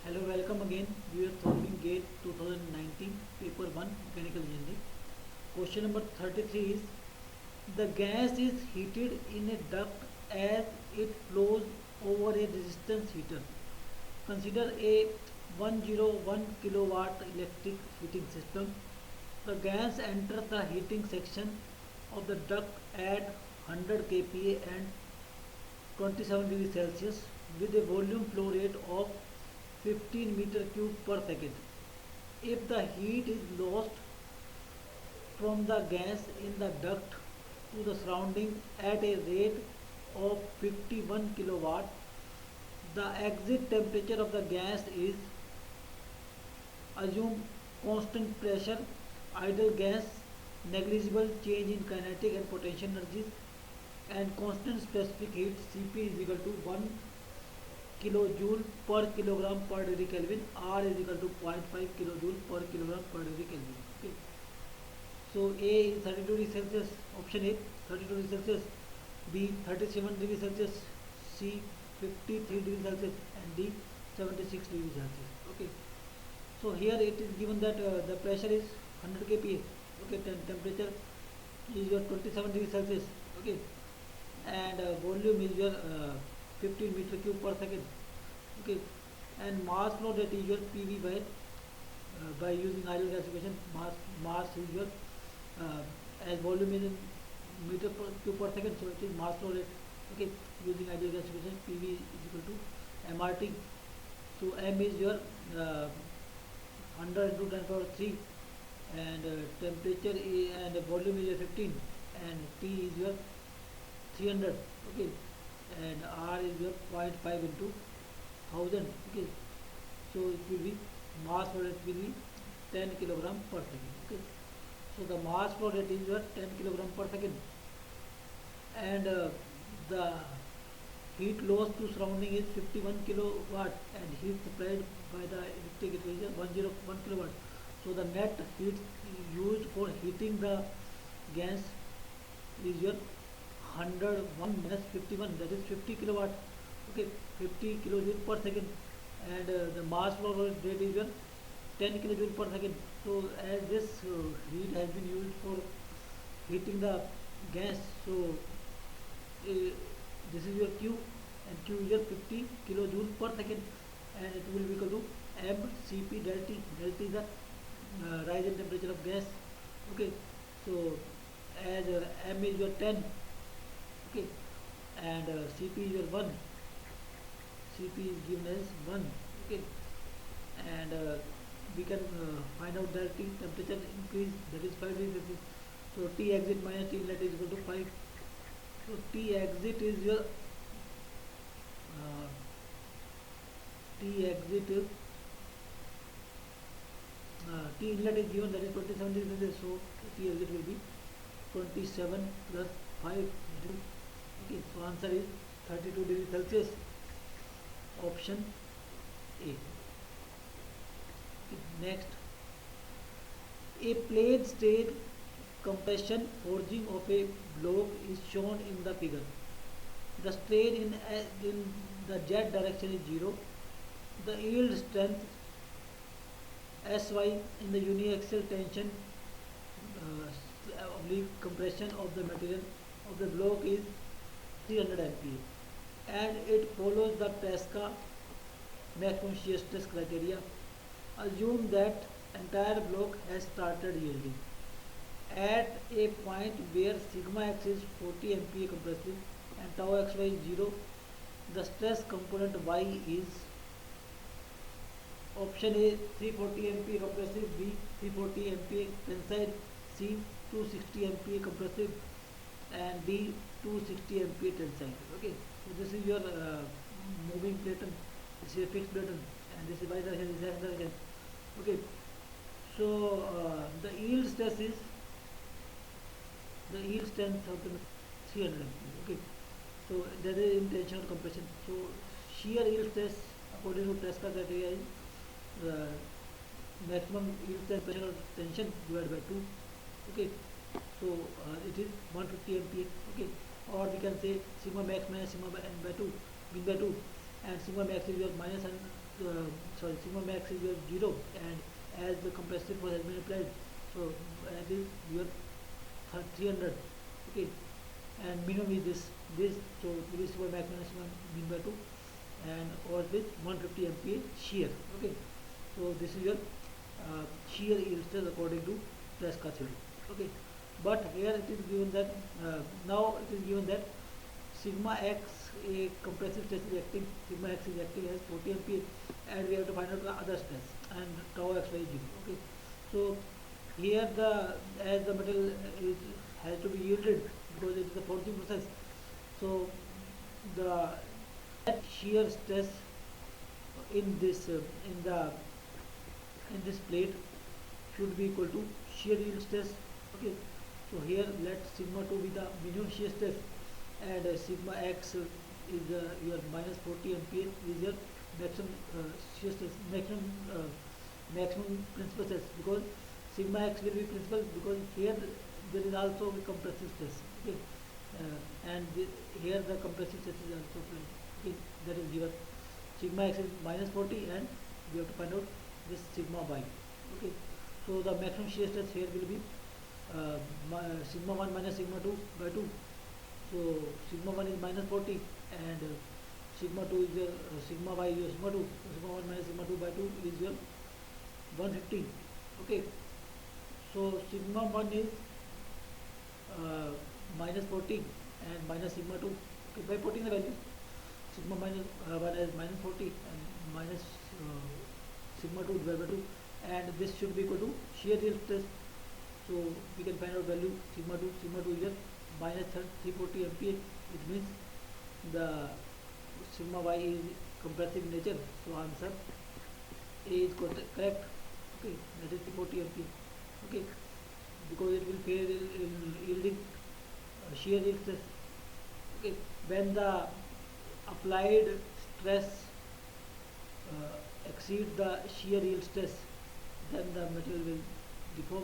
Hello, welcome again. We are solving GATE 2019 paper 1 mechanical engineering. Question number 33 is the gas is heated in a duct as it flows over a resistance heater. Consider a 101 kilowatt electric heating system. The gas enters the heating section of the duct at 100 kPa and 27 degrees Celsius with a volume flow rate of 15 meter cube per second. If the heat is lost from the gas in the duct to the surrounding at a rate of 51 kilowatt, the exit temperature of the gas is assume constant pressure, ideal gas, negligible change in kinetic and potential energies, and constant specific heat Cp is equal to 1 kilojoule per kilogram per degree Kelvin. R is equal to 0.5 kilojoule per kilogram per degree Kelvin. Okay. So A is 32 degrees Celsius. Option A 32 degrees Celsius. B 37 degrees Celsius. C 53 degrees Celsius and D 76 degrees Celsius. Okay. So here it is given that the pressure is 100 kPa. Okay. Temperature is your 27 degrees Celsius. Okay. And volume is your 15 meter cube per second. Okay. And mass flow rate is your PV by using ideal gas equation. Mass is your as volume is in meter per cube per second, so it is mass flow rate. Okay. Using ideal gas equation, PV is equal to MRT. So M is your 100 into 10 power 3, and temperature is, and volume is 15, and T is your 300. Okay. And R is your 0.5 into 1000. Okay. So it will be mass flow rate will be 10 kilogram per second. Okay. So the mass flow rate is your 10 kilogram per second, and the heat loss to surrounding is 51 kilowatt, and heat supplied by the electric equation 101 kilowatt. So the net heat used for heating the gas is your 101 minus 51, that is 50 kilowatt. Okay. 50 kilojoule per second, and the mass flow rate is your 10 kilojoule per second. So as this heat has been used for heating the gas, so this is your Q, and Q is your 50 kilojoule per second, and it will be equal to mCp del T. Del T is the rise in temperature of gas. Okay. So as M is your 10. Okay. And Cp is your 1. Cp is given as 1. Okay. And we can find out that T temperature increase, that is 5 degrees Celsius. So T exit minus T inlet is equal to 5. So T exit is your T exit is T inlet is given, that is 27 degrees Celsius. So T exit will be 27 plus 5. Okay. So answer is 32 degrees Celsius. Option A. Next, a plate stage compression forging of a block is shown in the figure. The strain in the z direction is 0. The yield strength Sy in the uniaxial tension oblique compression of the material of the block is 300 MPa, and it follows the Tresca maximum shear stress criteria. Assume that entire block has started yielding. At a point where sigma x is 40 MPa compressive and tau xy is 0, the stress component y is option A 340 MPa compressive, B 340 MPa tensile, C 260 MPa compressive, and D 260 MPa tensile. Okay. So this is your moving platen, this is a fixed platen, and this is y direction, this is x direction. Okay. So the yield stress is the yield strength of the 300 MPa. Okay. So that is intentional compression. So shear yield stress according to Tresca criteria is maximum yield strength pressure tension divided by 2. Okay. So it is 150 MPa. Okay. Or we can say sigma max minus sigma n by 2, min by 2, and sigma max is your minus and sorry, sigma max is your 0, and as the compressive force has been applied, so as is your 300, okay, and minimum is this, so this is max minus min by 2, and or with 150 MPa shear, okay. So this is your shear yield stress according to Tresca theory, okay. But here it is given that now it is given that sigma x, a compressive stress is acting, sigma x is acting as 40 MPa, and we have to find out the other stress, and tau xy is 0, okay. So here the, as the metal is has to be yielded because it is a forging process, so the net shear stress in this in this plate should be equal to shear yield stress, okay. So here let sigma 2 be the minimum shear stress, and sigma x is your minus 40 MPa is your maximum shear stress, maximum principal stress, because sigma x will be principal because here there is also a compressive stress, okay. And here the compressive stress is also present, okay, that is given. Sigma x is minus 40, and we have to find out this sigma y, okay. So the maximum shear stress here will be sigma 1 minus sigma 2 by 2. So sigma 1 is minus 40, and sigma 2 is your sigma y is your sigma 2. So sigma 1 minus sigma 2 by 2 is your 150, okay. So sigma 1 is minus 40 and minus sigma 2, okay. By putting the value, sigma minus 1 is minus 40 and minus sigma 2 divided by 2, and this should be equal to shear yield stress. So we can find out value sigma 2 is minus 340 MPa, which means the sigma y is compressive in nature, so answer A is correct, okay, that is 340 MPa, okay, because it will fail in yielding shear yield stress, okay. When the applied stress exceeds the shear yield stress, then the material will deform,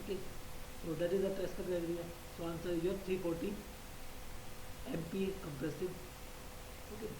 okay. So that is the Tresca criteria. So answer is your 340 MPa compressive, okay.